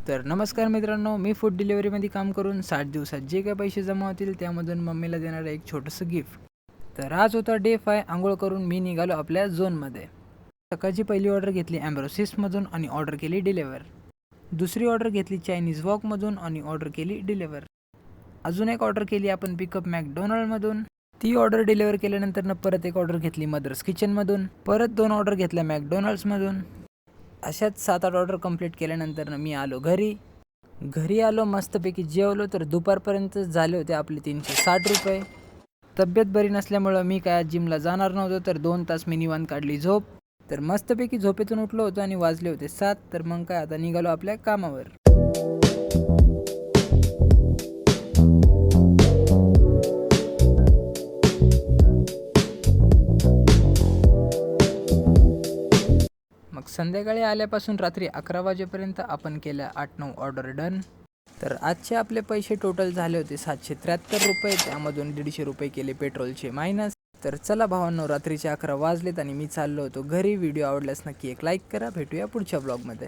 तर नमस्कार मित्रांनो, मी फूड डिलिव्हरीमध्ये काम करून 60 दिवसात जे काही पैसे जमा होतील त्यामधून मम्मीला देणारं एक छोटंसं गिफ्ट. तर आज होता डे 5. आंघोळ करून मी निघालो आपल्या झोनमध्ये. सकाळची पहिली ऑर्डर घेतली ॲम्ब्रोसिसमधून आणि ऑर्डर केली डिलिव्हर. दुसरी ऑर्डर घेतली चायनीज वॉकमधून आणि ऑर्डर केली डिलिव्हर. अजून एक ऑर्डर केली आपण पिकअप मॅकडोनल्डमधून. ती ऑर्डर डिलिव्हर केल्यानंतर परत एक ऑर्डर घेतली मदर्स किचनमधून. परत 2 ऑर्डर घेतल्या मॅकडोनल्ड्समधून. अशाच 7-8 ऑर्डर कंप्लीट केल्यानंतर मी आलो घरी आलो, मस्तपैकी जेवलो. तर दुपारपर्यंत झाले होते आपले 360 रुपये. तब्येत बरी नसल्यामुळं मी काय आज जिमला जाणार नव्हतो. तर 2 तास मी निवांत काढली झोप. तर मस्तपैकी झोपेतून उठलो होतो आणि वाजले होते 7. तर मग काय आता निघालो आपल्या कामावर. मग संध्याकाळी आल्यापासून रात्री 11 वाजेपर्यंत आपण केल्या 8-9 ऑर्डर डन. तर आजचे आपले पैसे टोटल झाले होते 773 रुपये. त्यामधून 150 रुपये केले पेट्रोलचे मायनस. तर चला भावांनो, रात्रीचे 11 वाजलेत आणि मी चाललो होतो घरी. व्हिडिओ आवडल्यास नक्की एक लाईक करा. भेटूया पुढच्या ब्लॉगमध्ये.